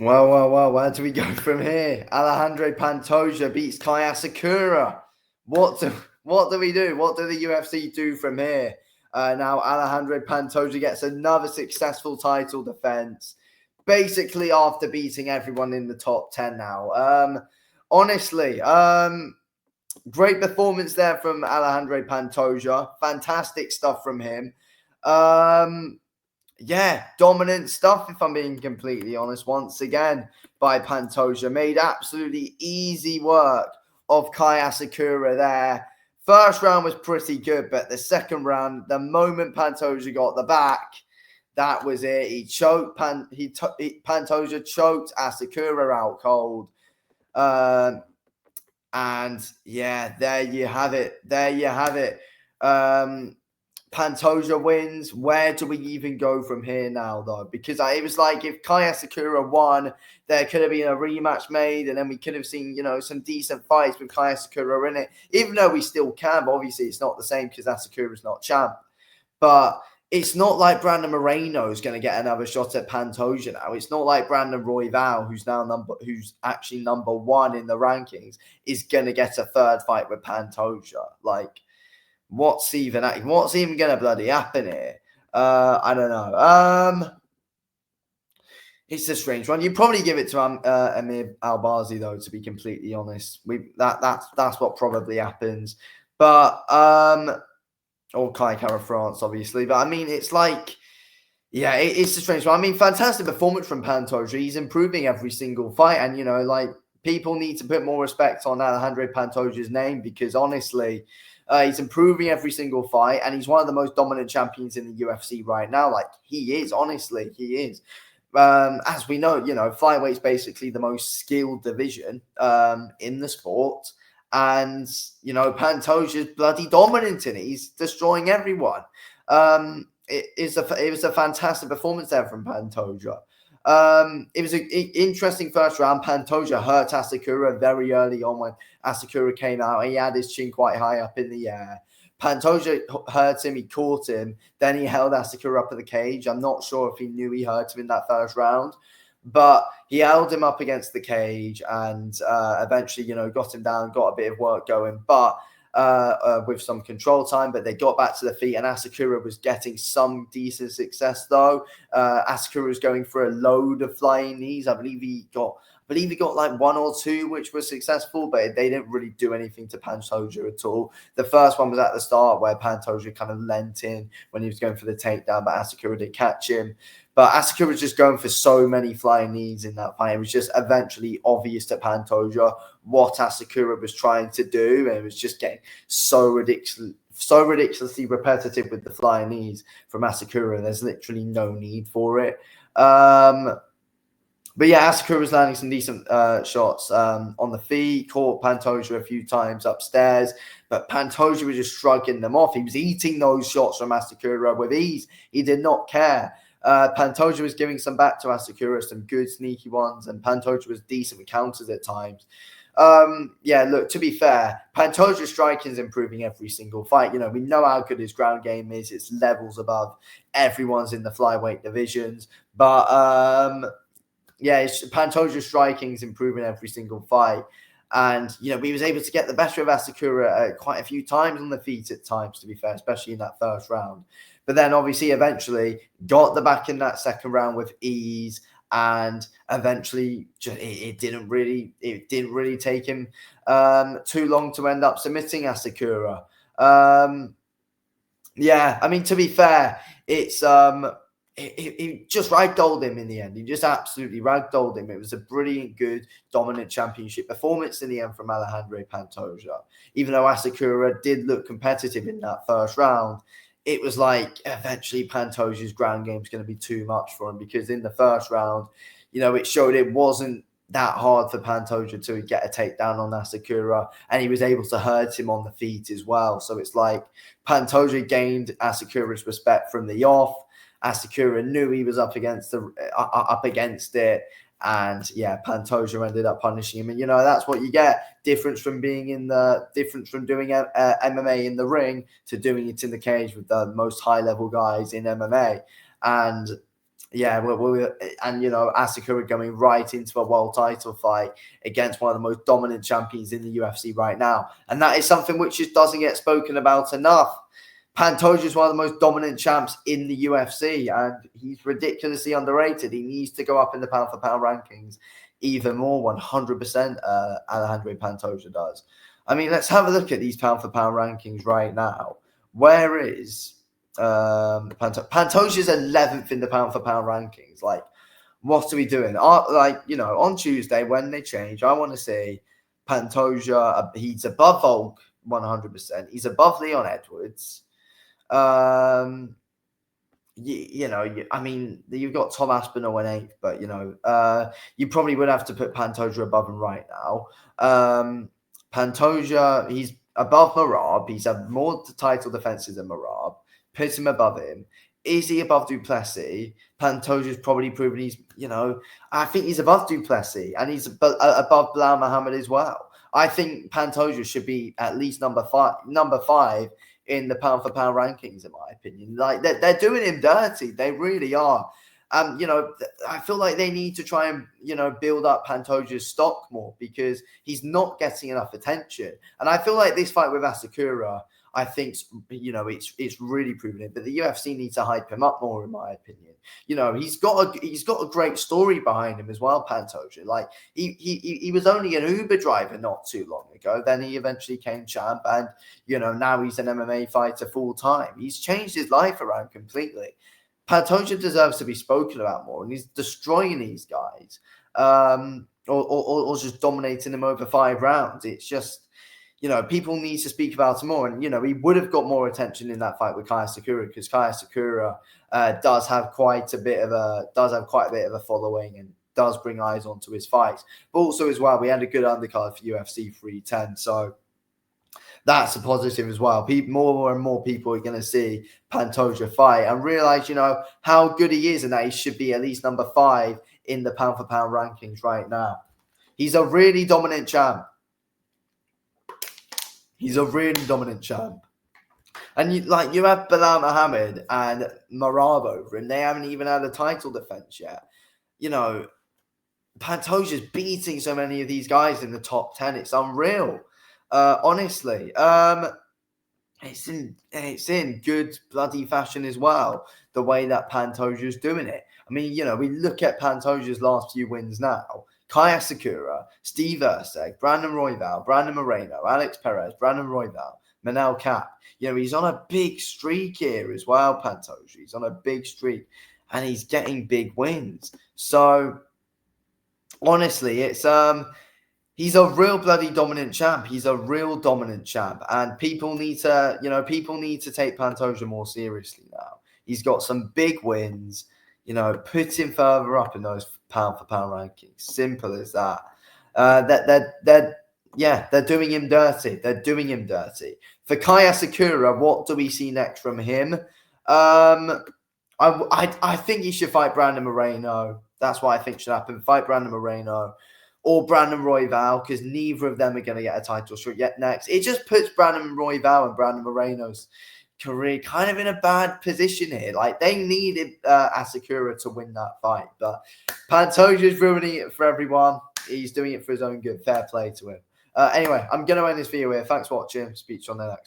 Well, where do we go from here? Alejandro Pantoja beats Kai Asakura. What do what do we do? What do the UFC do from here? Now Alejandro Pantoja gets another successful title defense, basically after beating everyone in the top 10 now. Honestly, great performance there from Alejandro Pantoja. Fantastic stuff from him. Yeah, dominant stuff, if I'm being completely honest, once again, by Pantoja. Made absolutely easy work of Kai Asakura there. First round was pretty good, but the second round, the moment Pantoja got the back, that was it. He choked, Pantoja choked Asakura out cold. And yeah, there you have it. There you have it. Pantoja wins. Where do we even go from here now, though? Because it was like if Kai Asakura won, there could have been a rematch made, and then we could have seen, some decent fights with Kai Asakura in it. Even though we still can, but obviously it's not the same because Asakura's not champ. But it's not like Brandon Moreno is going to get another shot at Pantoja now. It's not like Brandon Royval, who's actually number one in the rankings, is going to get a third fight with Pantoja. Like, what's even going to bloody happen here? I don't know. It's a strange one. You'd probably give it to Amir Albazi, though, to be completely honest. That's what probably happens. But or Kai Kara France, obviously. But I mean, it's like, yeah, it's a strange one. I mean, fantastic performance from Pantoja. He's improving every single fight, and people need to put more respect on Alejandro Pantoja's name because honestly, he's improving every single fight, and he's one of the most dominant champions in the UFC right now. Like, he is, honestly, he is. As we know, flyweight's basically the most skilled division in the sport. And, Pantoja's bloody dominant in it. He's destroying everyone. It was a fantastic performance there from Pantoja. It was an interesting first round. Pantoja hurt Asakura very early on when Asakura came out. He had his chin quite high up in the air. Pantoja hurt him. He caught him. Then he held Asakura up in the cage. I'm not sure if he knew he hurt him in that first round, but he held him up against the cage and eventually, got him down, got a bit of work going. But with some control time, but they got back to the feet, and Asakura was getting some decent success though. Asakura was going for a load of flying knees. I believe he got like one or two, which was successful, but they didn't really do anything to Pantoja at all. The first one was at the start where Pantoja kind of leant in when he was going for the takedown, but Asakura did catch him. But Asakura was just going for so many flying knees in that fight. It was just eventually obvious to Pantoja what Asakura was trying to do, and it was just getting so ridiculously repetitive with the flying knees from Asakura. There's literally no need for it. But yeah, Asakura was landing some decent shots on the feet, caught Pantoja a few times upstairs, but Pantoja was just shrugging them off. He was eating those shots from Asakura with ease. He did not care. Pantoja was giving some back to Asakura, some good sneaky ones, and Pantoja was decent with counters at times. Yeah, look, to be fair, Pantoja's striking is improving every single fight. We know how good his ground game is. It's levels above everyone's in the flyweight divisions. But yeah, Pantoja's striking is improving every single fight. And, we was able to get the better of Asakura quite a few times on the feet at times, to be fair, especially in that first round. But then obviously eventually got the back in that second round with ease, and eventually it didn't really take him too long to end up submitting Asakura. Yeah, I mean, to be fair, it's he just ragdolled him in the end. He just absolutely ragdolled him. It was a brilliant, good, dominant championship performance in the end from Alejandro Pantoja. Even though Asakura did look competitive in that first round, it was like eventually Pantoja's ground game is going to be too much for him, because in the first round, it showed it wasn't that hard for Pantoja to get a takedown on Asakura, and he was able to hurt him on the feet as well. So it's like Pantoja gained Asakura's respect from the off. Asakura knew he was up against it, and yeah, Pantoja ended up punishing him. And that's what you get. Difference from doing MMA in the ring to doing it in the cage with the most high level guys in MMA. And Yeah, and Asakura going right into a world title fight against one of the most dominant champions in the UFC right now, and that is something which just doesn't get spoken about enough. Pantoja is one of the most dominant champs in the UFC, and he's ridiculously underrated. He needs to go up in the pound for pound rankings even more. 100%, Alejandro Pantoja does. I mean, let's have a look at these pound for pound rankings right now. Where is Pantoja's 11th in the pound for pound rankings? Like, what are we doing? On Tuesday when they change, I want to see Pantoja. He's above Volk 100%. He's above Leon Edwards. I mean, you've got Tom Aspinall in 8th, but you probably would have to put Pantoja above him right now. Pantoja, he's above Merab. He's had more title defenses than Merab. Put him above him. Is he above Duplessis? Pantoja's probably proven he's, I think he's above Duplessis, and he's above Bilal Muhammad as well. I think Pantoja should be at least number five in the pound for pound rankings, in my opinion. Like, they're doing him dirty. They really are. I feel like they need to try and, build up Pantoja's stock more, because he's not getting enough attention. And I feel like this fight with Asakura, I think, it's really proven it. But the UFC needs to hype him up more, in my opinion. He's got a great story behind him as well, Pantoja. Like, he was only an Uber driver not too long ago. Then he eventually came champ, and now he's an MMA fighter full time. He's changed his life around completely. Pantoja deserves to be spoken about more, and he's destroying these guys, or just dominating them over 5 rounds. It's just, people need to speak about him more. And, he would have got more attention in that fight with Kai Asakura, because Kai Asakura does have quite a bit of a following and does bring eyes onto his fights. But also as well, we had a good undercard for UFC 310. So that's a positive as well. More and more people are going to see Pantoja fight and realize, how good he is, and that he should be at least number 5 in the pound for pound rankings right now. He's a really dominant champ. And you have Bilal Muhammad and Merab over, and they haven't even had a title defense yet. Pantoja's beating so many of these guys in the top 10. It's unreal. Honestly, it's in good bloody fashion as well, the way that Pantoja's doing it. I mean, we look at Pantoja's last few wins now. Kai Asakura, Steve Erceg, Brandon Royval, Brandon Moreno, Alex Perez, Brandon Royval, Manel Cap. He's on a big streak here as well, Pantoja. He's on a big streak, and he's getting big wins. So, honestly, it's he's a real bloody dominant champ. He's a real dominant champ, and people need to take Pantoja more seriously now. He's got some big wins. Put him further up in those pound for pound rankings. Simple as that. They're doing him dirty. They're doing him dirty. For Kai Asakura, what do we see next from him? I think he should fight Brandon Moreno. That's what I think should happen. Fight Brandon Moreno or Brandon Royval, because neither of them are going to get a title shot yet next. It just puts Brandon Royval and Brandon Moreno's career kind of in a bad position here. Like, they needed Asakura to win that fight, but Pantoja's ruining it for everyone. He's doing it for his own good. Fair play to him. Anyway, I'm going to end this video here. Thanks for watching. Speak to you on the next one.